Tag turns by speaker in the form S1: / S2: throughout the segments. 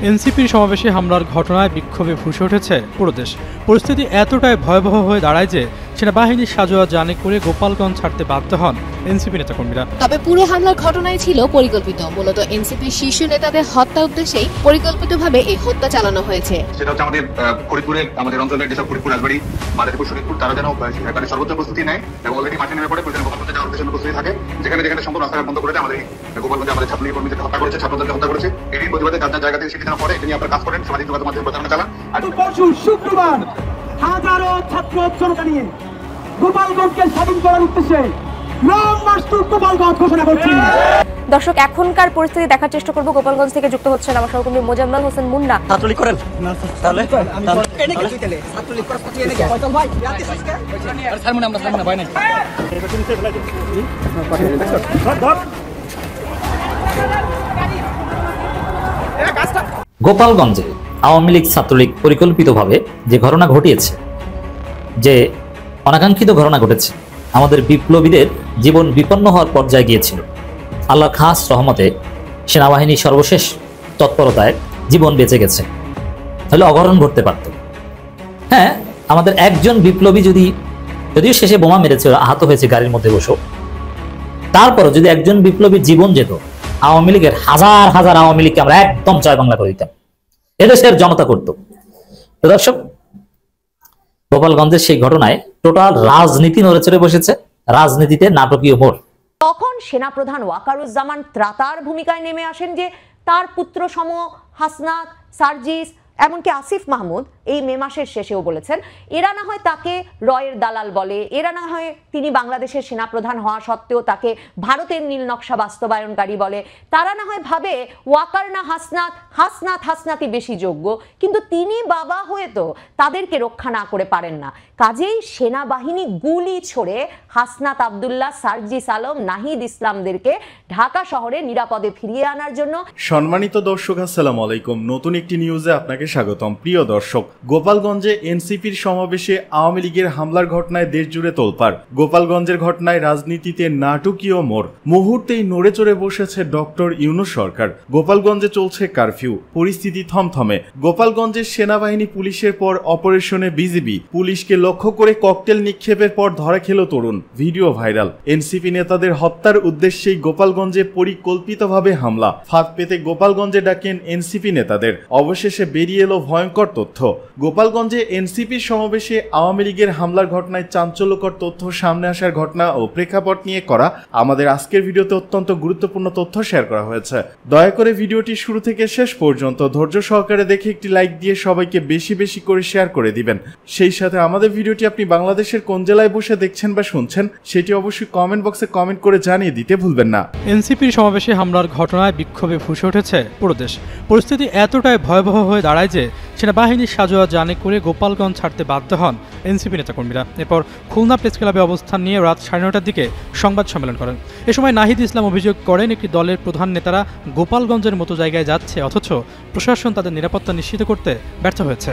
S1: এনসিপির সমাবেশে হামলার ঘটনায় বিক্ষোভে ফুঁসে উঠেছে পুরো দেশ। পরিস্থিতি এতটাই ভয়াবহ হয়ে দাঁড়ায় যে সেনাবাহিনী সাজোয়া জানে করে গোপালগঞ্জ ছাড়তে বাধ্য হন এনসিপি নেতাকর্মীরা।
S2: তবে পুরো হামলার ঘটনায় ছিল পরিকল্পিত। মূলত এনসিপির শীর্ষ নেতাদের হত্যা উদ্দেশ্যেই পরিকল্পিতভাবে এই হত্যা চালানো হয়েছে।
S3: সেটা হচ্ছে আমাদের ফরিদপুরে, আমাদের অঞ্চলের যেসব ফরিদপুর, রাজবাড়ী, মাদারীপুর, শরীরপুর, তারা যেন এখানে সর্বোচ্চ প্রস্তুতি নেয় এবং অলরেডি মাঠে নেমে পড়ে গোপালগঞ্জে যাওয়ার উদ্দেশ্যে প্রস্তুতি থাকে। যেখানে যেখানে সম্পূর্ণ রাস্তা বন্ধ করে দেয়, আমাদের গোপালগঞ্জে আমাদের ছাত্রলীগ কর্মীদেরকে হত্যা করেছে, ছাত্রদেরকে হত্যা করেছে। এই প্রতিবাদে যার যার জায়গা থেকে সেটি যেন পড়ে, এটা নিয়ে আপনারা কাজ করেন, সামাজিক যোগাযোগ মাধ্যমে প্রচারণা চালান।
S4: শুক্রবার হাজারো ছাত্র জনতা নিয়ে গোপালগঞ্জকে স্বাধীন করার উদ্দেশ্যে
S5: দর্শক, এখনকার পরিস্থিতি দেখার চেষ্টা করবো। গোপালগঞ্জ থেকে যুক্ত হচ্ছেন আমার সহকর্মী মোজাম্মেল হোসেন মুন্না।
S6: গোপালগঞ্জে আওয়ামী লীগ ছাত্রলীগ পরিকল্পিতভাবে যে ঘটনা ঘটিয়েছে, যে অনাকাঙ্ক্ষিত ঘটনা ঘটেছে, আমাদের বিপ্লবীদের জীবন বিপন্ন হওয়ার পর্যায়ে গিয়েছিল। আল্লাহর খাস রহমতে সেনাবাহিনীর সর্বশেষ তৎপরতায় জীবন বেঁচে গেছে, তাহলে অঘটন ঘটতে পারত। হ্যাঁ, আমাদের একজন বিপ্লবী যদিও শেষে বোমা মেরেছে, আহত হয়েছে গাড়ির মধ্যে বসে, তারপরও যদি একজন বিপ্লবীর জীবন যেত, আওয়ামী লীগের হাজার হাজার আওয়ামী লীগকে আমরা একদম জয় বাংলা করে দিতাম, এদেশের জনতা করত। তো দর্শক, গোপালগঞ্জের সেই ঘটনায় টোটাল রাজনীতি নড়ে চড়ে বসেছে, রাজনীতিতে নাটকীয় মোড়।
S5: তখন সেনাপ্রধান ওয়াকারুজ্জামান ত্রাতার ভূমিকায় নেমে আসেন যে তার পুত্র সম হাসনাত, সার্জিস, এমনকি আসিফ মাহমুদ এই মে মাসের শেষেও বলেছেন এরা না হয় তাকে রয়ের দালাল বলে, এরা না হয় তিনি বাংলাদেশের সেনাপ্রধান হওয়া সত্ত্বেও তাকে ভারতের নীল নকশা বাস্তবায়নকারী বলে, তারা না হয় ভাবে ওয়াকার না হাসনাতই বেশি যোগ্য, কিন্তু তিনি বাবা হয়ে তো তাদেরকে রক্ষা না করে পারেন না। কাজেই সেনাবাহিনী গুলি ছোড়ে হাসনাত আব্দুল্লাহ, সার্জিস আলম, নাহিদ ইসলামদেরকে ঢাকা শহরে নিরাপদে ফিরিয়ে আনার জন্য।
S7: সম্মানিত দর্শক, আসসালামু আলাইকুম। নতুন একটি নিউজে আপনাকে স্বাগতম। প্রিয় দর্শক, গোপালগঞ্জে এনসিপির সমাবেশে আওয়ামী লীগের হামলার ঘটনায় দেশ জুড়ে তোলপাড়। গোপালগঞ্জের ঘটনায় রাজনীতিতে নাটকীয় মোড়। মুহূর্তেই নড়ে চড়ে বসেছে ডক্টর ইউনূস সরকার। গোপালগঞ্জে চলছে কারফিউ, পরিস্থিতি থমথমে। গোপালগঞ্জের সেনাবাহিনী পুলিশের পর অপারেশনে বিজিবি, পুলিশকে লক্ষ্য করে ককটেল নিক্ষেপের পর ধরা খেল তরুণ, ভিডিও ভাইরাল। এনসিপি নেতাদের হত্যার উদ্দেশ্যেই গোপালগঞ্জে পরিকল্পিতভাবে হামলা। ফাঁদ পেতে গোপালগঞ্জে ডাকেন এনসিপি নেতাদের। অবশেষে বেরিয়ে এলো ভয়ঙ্কর তথ্য। গোপালগঞ্জে এনসিপির সমাবেশে আওয়ামী লীগের হামলার ঘটনায় চাঞ্চল্যকর তথ্য সামনে আসার ঘটনা ও প্রেক্ষাপট নিয়ে করা আমাদের আজকের ভিডিওতে অত্যন্ত গুরুত্বপূর্ণ তথ্য শেয়ার করা হয়েছে। দয়া করে ভিডিওটি শুরু থেকে শেষ পর্যন্ত ধৈর্য সহকারে দেখে একটি লাইক দিয়ে সবাইকে বেশি বেশি করে শেয়ার করে দিবেন। সেই সাথে আমাদের ভিডিওটি আপনি বাংলাদেশের কোন জেলায় বসে দেখছেন বা শুনছেন সেটি অবশ্যই কমেন্ট বক্সে কমেন্ট করে জানিয়ে দিতে ভুলবেন না।
S1: এনসিপির সমাবেশে হামলার ঘটনায় বিক্ষোভে ফুঁসে উঠেছে পুরো দেশ। পরিস্থিতি এতটাই ভয়াবহ হয়ে দাঁড়ায় যে সেনাবাহিনী সাজোয়া জানে করে গোপালগঞ্জ ছাড়তে বাধ্য হন এনসিপি নেতাকর্মীরা। এরপর খুলনা প্রেস ক্লাবে অবস্থান নিয়ে রাত 9:30টার দিকে সংবাদ সম্মেলন করেন। এ সময় নাহিদ ইসলাম অভিযোগ করেন একটি দলের প্রধান নেতারা গোপালগঞ্জের মতো জায়গায় যাচ্ছে, অথচ প্রশাসন তাদের নিরাপত্তা নিশ্চিত করতে ব্যর্থ হয়েছে।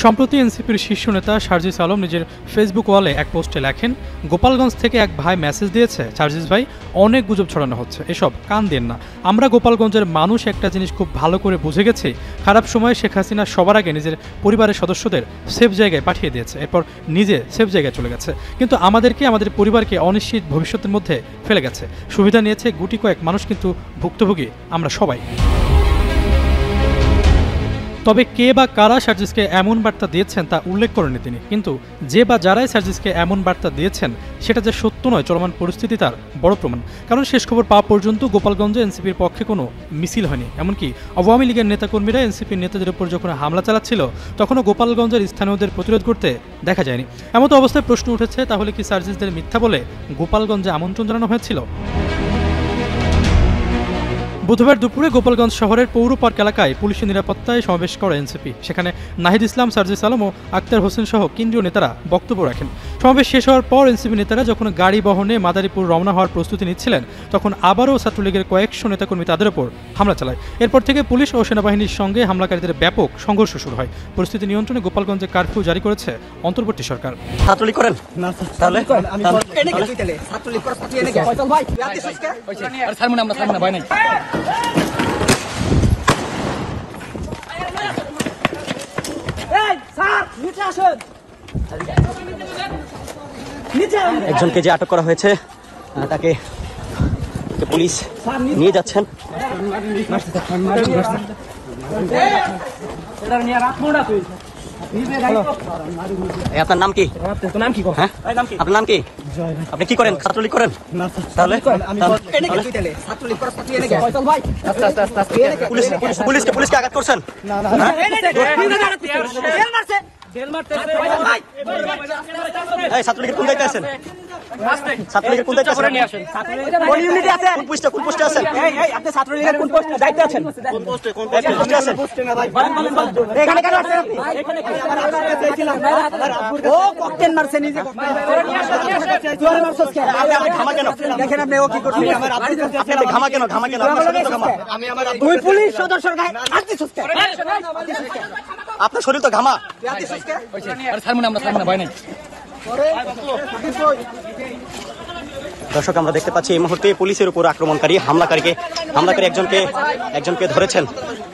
S1: সম্প্রতি এনসিপির শীর্ষ নেতা সার্জিস আলম নিজের ফেসবুক ওয়ালে এক পোস্টে লেখেন, গোপালগঞ্জ থেকে এক ভাই মেসেজ দিয়েছে, সার্জিস ভাই অনেক গুজব ছড়ানো হচ্ছে, এসব কান দেন না। আমরা গোপালগঞ্জের মানুষ একটা জিনিস খুব ভালো করে বুঝে গেছি, খারাপ সময়ে শেখ হাসিনা সবার আগে নিজের পরিবারের সদস্যদের সেফ জায়গায় পাঠিয়ে দিয়েছে, এরপর নিজে সেফ জায়গায় চলে গেছে, কিন্তু আমাদেরকে আমাদের পরিবারকে অনিশ্চিত ভবিষ্যতের মধ্যে ফেলে গেছে। সুবিধা নিয়েছে গুটি কয়েক মানুষ, কিন্তু ভুক্তভোগী আমরা সবাই। তবে কে বা কারা সার্জিসকে এমন বার্তা দিয়েছেন তা উল্লেখ করেননি তিনি, কিন্তু যে বা যারাই সার্জিসকে এমন বার্তা দিয়েছেন সেটা যে সত্য নয় চলমান পরিস্থিতি তার বড় প্রমাণ। কারণ শেষ খবর পাওয়া পর্যন্ত গোপালগঞ্জে এনসিপির পক্ষে কোনো মিছিল হয়নি, এমনকি আওয়ামী লীগের নেতাকর্মীরা এনসিপির নেতাদের উপর যখন হামলা চালাচ্ছিল তখনও গোপালগঞ্জের স্থানীয়দের প্রতিরোধ করতে দেখা যায়নি। এমতো অবস্থায় প্রশ্ন উঠেছে, তাহলে কি সার্জিসদের মিথ্যা বলে গোপালগঞ্জে আমন্ত্রণ জানানো হয়েছিল? বুধবার দুপুরে গোপালগঞ্জ শহরের পৌর পার্ক এলাকায় পুলিশের নিরাপত্তায় সমাবেশ করে এনসিপি। সেখানে নাহিদ ইসলাম, সার্জিস আলম ও আক্তার হোসেন সহ কেন্দ্রীয় নেতারা বক্তব্য রাখেন। সমাবেশ শেষ হওয়ার পর এনসিপি নেতারা যখন গাড়ি বহনে মাদারীপুর রওনা হওয়ার প্রস্তুতি নিচ্ছিলেন তখন আবারও ছাত্রলীগের কয়েকশো নেতাকর্মী তাদের ওপর হামলা চালায়। এরপর থেকে পুলিশ ও সেনাবাহিনীর সঙ্গে হামলাকারীদের ব্যাপক সংঘর্ষ শুরু হয়। পরিস্থিতি নিয়ন্ত্রণে গোপালগঞ্জে কারফিউ জারি করেছে অন্তর্বর্তী সরকার।
S8: একজনকে যে আটক করা হয়েছে তাকে পুলিশ নিয়ে যাচ্ছেন। আপনার নাম কি? হ্যাঁ, আপনার নাম কি? আপনি কি করেন? ছাত্রলীগ করেন? তাহলে পুলিশকে আঘাত করছেন? ছাত্রলীগের কোন দায়িত্বে আছেন? ছাত্রলীগের কোন দায়িত্বে আছেন? কোন ইউনিটে আছেন? কোন পোস্টে আছেন? আপনি ছাত্রলীগের কোন দায়িত্বে আছেন? কোন পোস্টে আছেন? এখানে কেন আছেন আপনি? ও ককটেল মারছে নিজে। তুই মারছস কেন? আপনি ঘামা কেন? দেখেন আপনি ও কি করছে? আপনি ঘামা কেন? আমি আমার দুই পুলিশ সদস্যর গায়ে হাত দিছস কেন? আপনার শরীর তো ঘামা। দর্শক, আমরা দেখতে পাচ্ছি এই মুহূর্তে পুলিশের উপর আক্রমণকারী হামলাকারী একজনকে ধরেছেন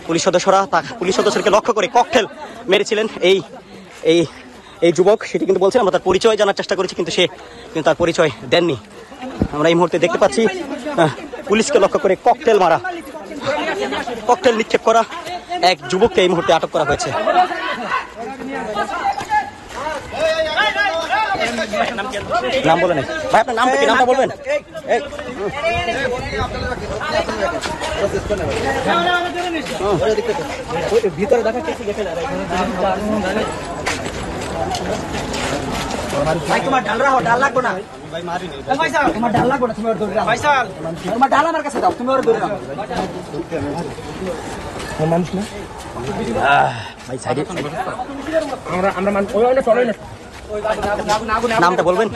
S8: পুলিশ সদস্যরা। পুলিশ সদস্যকে লক্ষ্য করে ককটেল মেরেছিলেন এই যুবক। সেটি কিন্তু বলছেন, আমরা তার পরিচয় জানার চেষ্টা করেছি, কিন্তু সে তার পরিচয় দেননি। আমরা এই মুহূর্তে দেখতে পাচ্ছি পুলিশকে লক্ষ্য করে ককটেল নিক্ষেপ করা এক যুবককে এই মুহূর্তে আটক করা হয়েছে। নাম বলেন ভাই, আপনার নাম কি? নামটা বলবেন। ভিতরে দেখা ভাই, তোমার ডাল রাখো, ডাল লাগবো না তোমার ডাল লাগবো না, তুমি ওর দৌড়ে তোমার ডাল আমার কাছে দাও, তুমি ওর দৌড়ে মানুষ না ভাই, সাইডে নামটা বলবেন।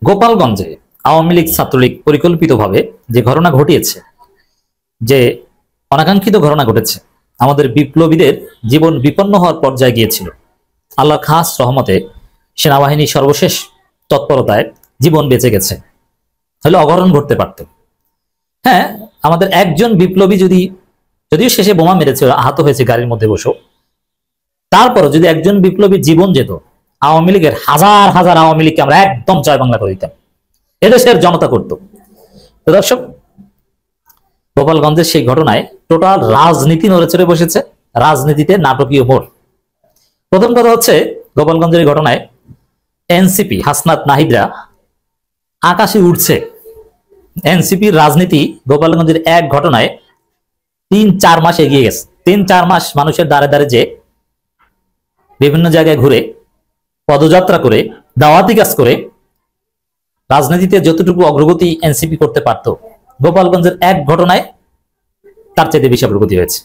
S6: গোপালগঞ্জে আওয়ামী লীগ ছাত্রলীগ পরিকল্পিতভাবে যে ঘটনা ঘটিয়েছে, যে অনাকাঙ্ক্ষিত ঘটনা ঘটেছে, আমাদের বিপ্লবীদের জীবন বিপন্ন হওয়ার পর্যায়ে গিয়েছিল। আল্লাহর খাস রহমতে সেনাবাহিনীর সর্বশেষ তৎপরতায় জীবন বেঁচে গেছে, তাহলে অঘটন ঘটতে পারত। হ্যাঁ, আমাদের একজন বিপ্লবী যদিও শেষে বোমা মেরেছে, আহত হয়েছে গাড়ির মধ্যে বসে, তারপরও যদি একজন বিপ্লবীর জীবন যেত, আওয়ামী লীগের হাজার হাজার আওয়ামী লীগকে আমরা একদম জয় বাংলা করে দিতাম, এদেশের জনতা করত। তো দর্শক, গোপালগঞ্জের সেই ঘটনায় টোটাল রাজনীতি নড়ে চড়ে বসেছে, রাজনীতিতে নাটকীয় মোড়। প্রথম কথা হচ্ছে, গোপালগঞ্জের ঘটনায় এনসিপি হাসনাত নাহিদরা আকাশে উঠছে। এনসিপির রাজনীতি গোপালগঞ্জের এক ঘটনায় 3-4 মাস এগিয়ে গেছে। 3-4 মাস মানুষের দ্বারে দ্বারে যে বিভিন্ন জায়গায় ঘুরে, পদযাত্রা করে, দাওয়াতি কাজ করে রাজনীতিতে যতটুকু অগ্রগতি এনসিপি করতে পারত, গোপালগঞ্জের এক ঘটনায় তার চাইতে বেশি অগ্রগতি হয়েছে।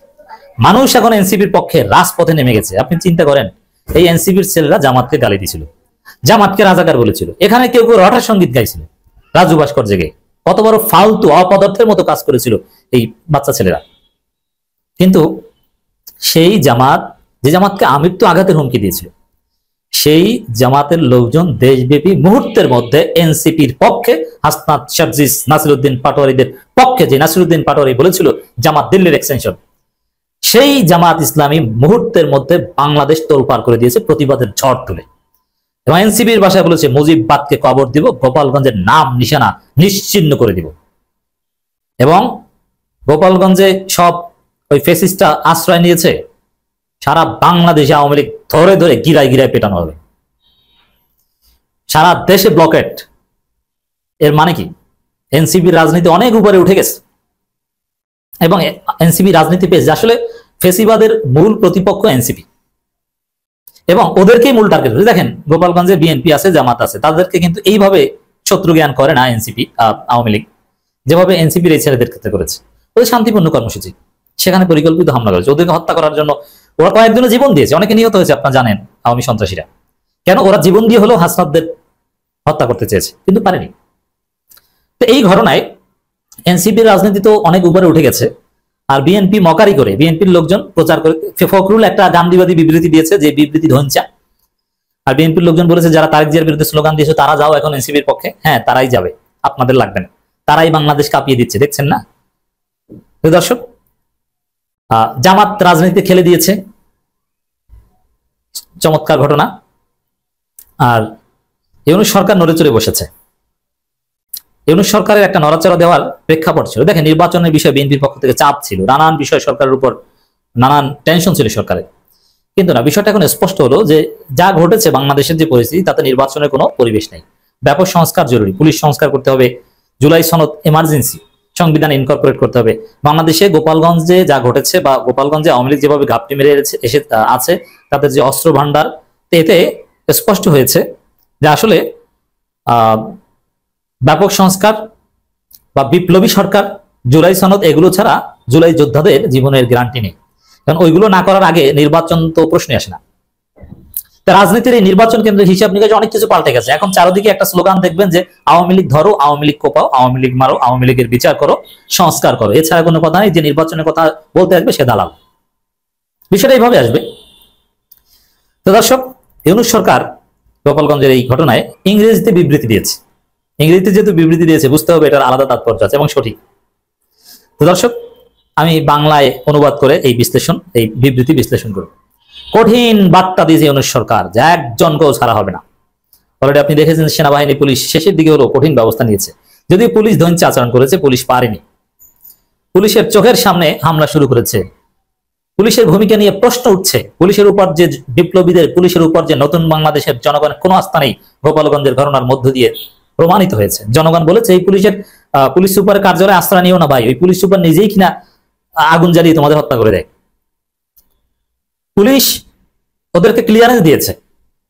S6: মানুষ এখন এনসিপির পক্ষে রাজপথে নেমে গেছে। আপনি চিন্তা করেন, এই এনসিপির ছেলেরা জামাতকে গালি দিয়েছিল, জামাতকে রাজাকার বলেছিল, এখানে কেউ কেউ রটার সঙ্গীত গাইছিল রাজু ভাস্কর জেগে। কত বড় ফালতু অপদার্থের মতো কাজ করেছিল এই বাচ্চা ছেলেরা। কিন্তু সেই জামাত, যে জামাতকে আমৃত্যু আঘাতের হুমকি দিয়েছিল, সেই জামাতের লোকজন দেশব্যাপী মুহূর্তের মধ্যে এনসিপির পক্ষে, হাসনাত, সার্জিস, নাসিরউদ্দিন পাটোয়ারিদের পক্ষে, যে নাসিরউদ্দিন পাটোয়ারি বলেছিল জামাত দিল্লির এক্সটেনশন, সেই জামাত ইসলামী মুহূর্তের মধ্যে বাংলাদেশ তোলপাড় করে দিয়েছে প্রতিবাদের ঝড় তুলে। এবং এনসিপির ভাষায় বলেছে, মুজিববাদকে কবর দিব, গোপালগঞ্জের নাম নিশানা নিশ্চিহ্ন করে দিব। এবং গোপালগঞ্জে সব ওই ফেসিস্টটা আশ্রয় নিয়েছে, সারা বাংলাদেশে আওয়ামী লীগ ধরে ধরে গিরায় গিরায় পেটানো হবে, সারা দেশে ব্লকেট। এর মানে কি, এনসিপির রাজনীতি অনেক উপরে উঠে গেছে। এবং এনসিপি রাজনীতি পেয়েছে, আসলে ফেসিবাদের মূল প্রতিপক্ষ এনসিপি, এবং ওদেরকেই মূল টার্গেট। দেখেন, গোপালগঞ্জে বিএনপি আছে, জামাত আছে, তাদেরকে কিন্তু এইভাবে শত্রু জ্ঞান করে না এনসিপি, আওয়ামী লীগ, যেভাবে এনসিপির এই ছেলেদের ক্ষেত্রে করেছে। ওদের শান্তিপূর্ণ কর্মসূচি, সেখানে পরিকল্পিত হামলা করেছে, ওদেরকে হত্যা করার জন্য ওরা কয়েকজনের জীবন দিয়েছে, অনেকে নিহত হয়েছে, আপনারা জানেন, আওয়ামী সন্ত্রাসীরা। কেন? ওরা জীবন দিয়ে হলেও হাসনাতদের হত্যা করতে চেয়েছে, কিন্তু পারেনি। তো এই ঘটনায় এনসিপির রাজনীতি তো অনেক উপরে উঠে গেছে। আর বিএনপি মকারি করে, বিএনপির লোকজন প্রচার করে, ফখরুল একটা গান্ধীবাদী বিবৃতি দিয়েছে, যে বিবৃতি ধনচা। আর বিএনপির লোকজন বলেছে, যারা তারেক জিয়ার বিরুদ্ধে স্লোগান দিয়েছে তারা যাও এখন এনসিপির পক্ষে। হ্যাঁ, তারাই যাবে, আপনাদের লাগবে না, তারাই বাংলাদেশ কাঁপিয়ে দিচ্ছে, দেখছেন না দর্শক? জামাত রাজনীতিতে খেলে দিয়েছে, চমৎকার ঘটনা। আর ইউনূস সরকার নড়েচড়ে বসেছে। ইউনূস সরকারের একটা নড়াচড়া দেওয়ার প্রেক্ষাপট ছিল। দেখেন, নির্বাচনের বিষয়ে বিএনপির পক্ষ থেকে চাপ ছিল, নানান বিষয় সরকারের উপর নানান টেনশন ছিল সরকারের। কিন্তু না, বিষয়টা এখন স্পষ্ট হলো যে যা ঘটেছে বাংলাদেশের যে পরিস্থিতি, তাতে নির্বাচনের কোনো পরিবেশ নেই। ব্যাপক সংস্কার জরুরি, পুলিশ সংস্কার করতে হবে, জুলাই সনদ এমার্জেন্সি, সংবিধান ইনকর্পোরেট করতে হবে। বাংলাদেশে গোপালগঞ্জে যা ঘটেছে বা গোপালগঞ্জে আওয়ামী লীগ যেভাবে ঘাপটি মেরে এসে আছে, তাদের যে অস্ত্র ভান্ডার, এতে স্পষ্ট হয়েছে যে আসলে ব্যাপক সংস্কার বা বিপ্লবী সরকার, জুলাই সনদ, এগুলো ছাড়া জুলাই যোদ্ধাদের জীবনের গ্যারান্টি নেই। কারণ ওইগুলো না করার আগে নির্বাচন তো প্রশ্নে আসে না। রাজনীতির এই নির্বাচন কেন্দ্রের হিসাব নিকাশে অনেক কিছু পাল্টে গেছে। এখন চারদিকে একটা স্লোগান দেখবেন যে আওয়ামী লীগ ধরো, আওয়ামী লীগ কোপাও, আওয়ামী লীগ মারো, আওয়ামী লীগের বিচার করো, সংস্কার করো। এছাড়া কোনো কথা নেই। যে নির্বাচনের কথা বলতে আসবে সে দালাল। বিষয়টা এইভাবে আসবে। তো দর্শক, ইউনূস সরকার গোপালগঞ্জের এই ঘটনায় ইংরেজিতে বিবৃতি দিয়েছে। ইংরেজিতে যেহেতু বিবৃতি দিয়েছে, বুঝতে হবে এটার আলাদা তাৎপর্য আছে এবং সঠিক। তো দর্শক, আমি বাংলায় অনুবাদ করে এই বিবৃতি বিশ্লেষণ করব। কঠিন বার্তা দিয়েছে ইউনূস সরকার যে একজনকেও ছাড়া হবে না। অলরেডি আপনি দেখেছেন সেনাবাহিনী, পুলিশ শেষের দিকে হলো কঠিন ব্যবস্থা নিয়েছে। যদিও পুলিশ ধৈর্য আচরণ করেছে, পুলিশ পারেনি। পুলিশের চোখের সামনে হামলা শুরু করেছে। পুলিশের ভূমিকা নিয়ে প্রশ্ন উঠছে। পুলিশের উপর যে বিপ্লবীদের, পুলিশের উপর যে নতুন বাংলাদেশের জনগণের কোনো আস্থা নেই, গোপালগঞ্জের ঘটনার মধ্য দিয়ে প্রমাণিত হয়েছে। জনগণ বলেছে এই পুলিশ সুপারের কার্যালয়ে আশ্রয় নিও না ভাই, ওই পুলিশ সুপার নিজেই কিনা আগুন জ্বালিয়ে তোমাদের হত্যা করে দেয়। পুলিশ ওদেরকে ক্লিয়ারেন্স দিয়েছে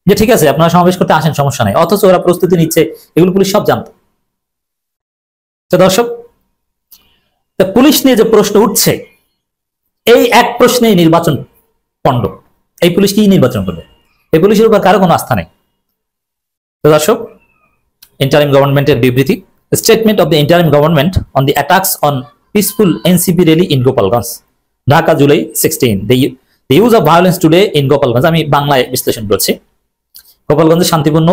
S6: যে ঠিক আছে, আপনারা সমাবেশ করতে আসেন, সমস্যা নেই। অথচ ওরা প্রস্তুতি নিচ্ছে, এগুলো পুলিশ সব জানতো। তো দর্শক, পুলিশ নিয়ে যে প্রশ্ন উঠছে, এই এক প্রশ্নে নির্বাচন পণ্ড। এই পুলিশ কি নির্বাচন করবে? এই পুলিশের উপর কারো কোনো আস্থা নেই। তো দর্শক, ইন্টারিম গভর্নমেন্টের বিবৃতি, statement of the interim government on the attacks on peaceful NCP rally in Gopalganj, Dhaka, July 16। The use of violence today in Gopalganj. আমি বাংলায় বিশ্লেষণ করছি। গোপালগঞ্জে শান্তিপূর্ণ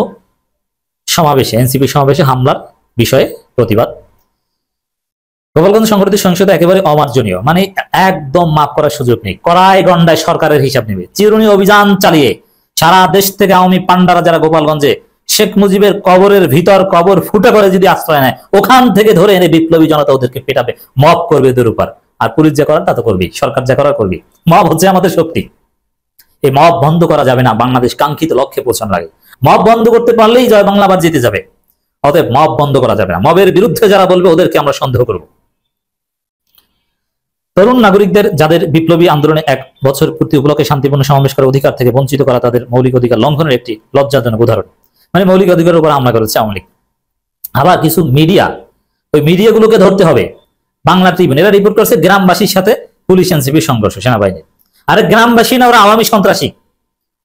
S6: সমাবেশে, এনসিপি সমাবেশে হামলার বিষয়ে প্রতিবাদ। গোপালগঞ্জ সংঘটিত সহিংসতা একেবারে অমার্জনীয়, মানে একদম মাফ করার সুযোগ নেই। কড়াই গন্ডায় সরকারের হিসাব নেবে। চিরুনি অভিযান চালিয়ে সারা দেশ থেকে আওয়ামী পান্ডারা যারা গোপালগঞ্জে শেখ মুজিবের কবরের ভিতর কবর ফুটে করে যদি আশ্রয় নেয়, ওখান থেকে ধরে এনে বিপ্লবী জনতা ওদেরকে পেটাবে, মব করবে ওদের উপর। আর পুলিশ যা করার তা তো করবি, সরকার যা করার করবি। মব হচ্ছে আমাদের শক্তি। এই মব বন্ধ করা যাবে না। বাংলাদেশ কাঙ্ক্ষিত লক্ষ্যে পৌঁছানোর আগে মব বন্ধ করতে পারলেই জয় বাংলা আবার জিতে যাবে। অতএব মব বন্ধ করা যাবে না। মবের বিরুদ্ধে যারা বলবে ওদেরকে আমরা সন্দেহ করব। তরুণ নাগরিকদের যাদের বিপ্লবী আন্দোলনে 1 বছর পূর্তি উপলক্ষে শান্তিপূর্ণ সমাবেশ করার অধিকার থেকে বঞ্চিত করা তাদের মৌলিক অধিকার লঙ্ঘনের একটি লজ্জাজনক উদাহরণ। মানে মৌলিক অধিকারের উপর হামলা করেছে আওয়ামী লীগ। আবার কিছু মিডিয়া, ওই মিডিয়াগুলোকে ধরতে হবে। বাংলা ট্রিবিউন এরা রিপোর্ট করছে গ্রামবাসীর সাথে পুলিশ এনসিপির সংঘর্ষ, সেনাবাহিনী। আরে গ্রামবাসী না, ওরা আওয়ামী সন্ত্রাসী।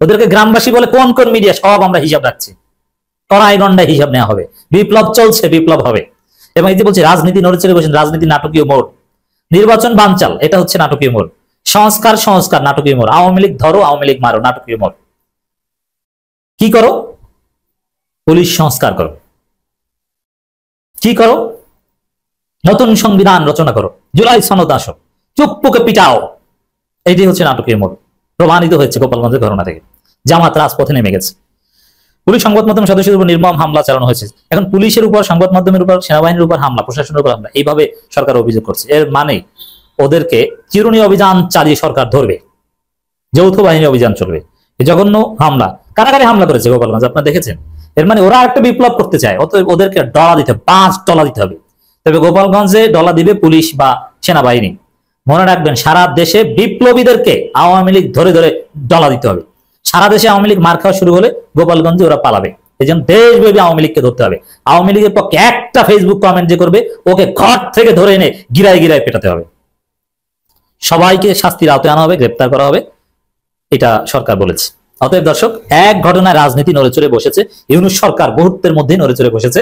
S6: ওদেরকে গ্রামবাসী বলে কোন কোন মিডিয়া, সব আমরা হিসাব রাখছি। কড়াই গন্ডায় হিসাব নেওয়া হবে। বিপ্লব চলছে, বিপ্লব হবে। এবং এই যে বলছি রাজনীতি নড়েচড়ে বসেন, রাজনীতি নাটকীয় মোড়। নির্বাচন বানচাল, এটা হচ্ছে নাটকীয় মোড়। সংস্কার নাটকীয় মোড়। আওয়ামী লীগ ধরো, আওয়ামী লীগ মারো, নাটকীয় মোড়। কি করো? পুলিশ সংস্কার করো। কি করো? নতুন সংবিধান রচনা করো, জুলাই সনদ আসো, চুপ্পুকে পিটাও। এইটি হচ্ছে নাটকীয় মোড়। প্রমাণিত হয়েছে গোপালগঞ্জের ঘটনা থেকে। জামাত রাজপথে নেমে গেছে। পুলিশ সংবাদ মাধ্যম সদস্যদের উপর নির্মম হামলা চালানো হয়েছে। এখন পুলিশের উপর, সংবাদ মাধ্যমের উপর, সেনাবাহিনীর উপর হামলা, প্রশাসনের উপর হামলা, এইভাবে সরকার অভিযোগ করছে। এর মানে ওদেরকে চিরুনি অভিযান চালিয়ে সরকার ধরবে, যৌথ বাহিনী অভিযান চলবে। এই জঘন্য হামলা, কারাগারে হামলা করেছে গোপালগঞ্জ, আপনারা দেখেছেন। এর মানে ওরা একটা বিপ্লব করতে চায়, অতএব ওদেরকে ডলা দিতে হবে, $5 দিতে হবে। তবে গোপালগঞ্জে ডলা দিবে পুলিশ বা সেনাবাহিনী। মনে রাখবেন, সারা দেশে বিপ্লবীদেরকে আওয়ামী লীগ ধরে ধরে ডলা দিতে হবে। সারা দেশে আওয়ামী লীগ মার খাওয়া শুরু হলে গোপালগঞ্জে ওরা পালাবে। এই জন্য দেশব্যাপী আওয়ামী লীগকে ধরতে হবে। আওয়ামী লীগের পক্ষে একটা ফেসবুক কমেন্ট যে করবে, ওকে ঘর থেকে ধরে এনে গিরায় গিরায় পেটাতে হবে। সবাইকে শাস্তির আওতায় আনা হবে, গ্রেপ্তার করা হবে, এটা সরকার বলেছে। অতএব দর্শক, এক ঘটনায় রাজনীতি নড়েচড়ে বসেছে। ইউনূস সরকার মুহূর্তের মধ্যেই নড়েচড়ে বসেছে।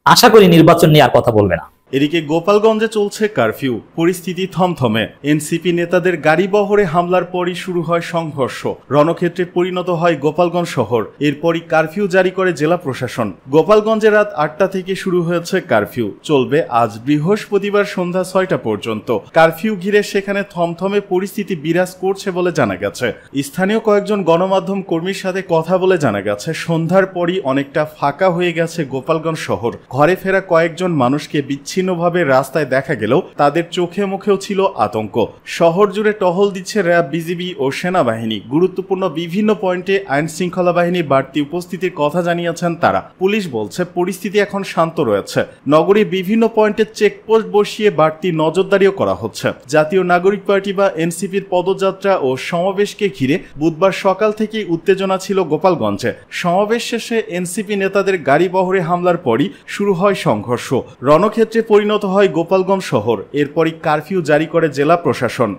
S6: আশা করি নির্বাচন নিয়ে আর কথা বলবে না।
S7: এদিকে গোপালগঞ্জে চলছে কারফিউ, পরিস্থিতি থমথমে। এনসিপি নেতাদের গাড়ি বহরে হামলার পরই শুরু হয় সংঘর্ষ, রণক্ষেত্রে পরিণত হয় গোপালগঞ্জ শহর। এরপরই কারফিউ জারি করে জেলা প্রশাসন। গোপালগঞ্জে রাত 8টা থেকে শুরু হয়েছে কারফিউ, চলবে আজ বৃহস্পতিবার সন্ধ্যা 6টা পর্যন্ত। কারফিউ ঘিরে সেখানে থমথমে পরিস্থিতি বিরাজ করছে বলে জানা গেছে। স্থানীয় কয়েকজন গণমাধ্যম কর্মীর সাথে কথা বলে জানা গেছে, সন্ধ্যার পরই অনেকটা ফাঁকা হয়ে গেছে গোপালগঞ্জ শহর। ঘরে ফেরা কয়েকজন মানুষকে বিচ্ছিন্নভাবে রাস্তায় দেখা গেলেও তাদের চোখে মুখেও ছিল আতঙ্ক। শহর জুড়ে টহল দিচ্ছে র্যাব, বিজিবি ও সেনাবাহিনী। গুরুত্বপূর্ণ বিভিন্ন পয়েন্টে আইন শৃঙ্খলা বাহিনীর বাড়তি উপস্থিতির কথা জানিয়েছেন তারা। পুলিশ বলছে পরিস্থিতি এখন শান্ত রয়েছে। নগরীর বিভিন্ন পয়েন্টে চেকপোস্ট বসিয়ে বাড়তি নজরদারিও করা হচ্ছে। জাতীয় নাগরিক পার্টি বা এনসিপির পদযাত্রা ও সমাবেশকে ঘিরে বুধবার সকাল থেকেই উত্তেজনা ছিল গোপালগঞ্জে। সমাবেশ শেষে এনসিপি নেতাদের গাড়ি বহরে হামলার পরই শুরু হয় সংঘর্ষ, রণক্ষেত্রে পরিণত হয় গোপালগঞ্জ শহর। এরপরই কারফিউ জারি করে জেলা প্রশাসন।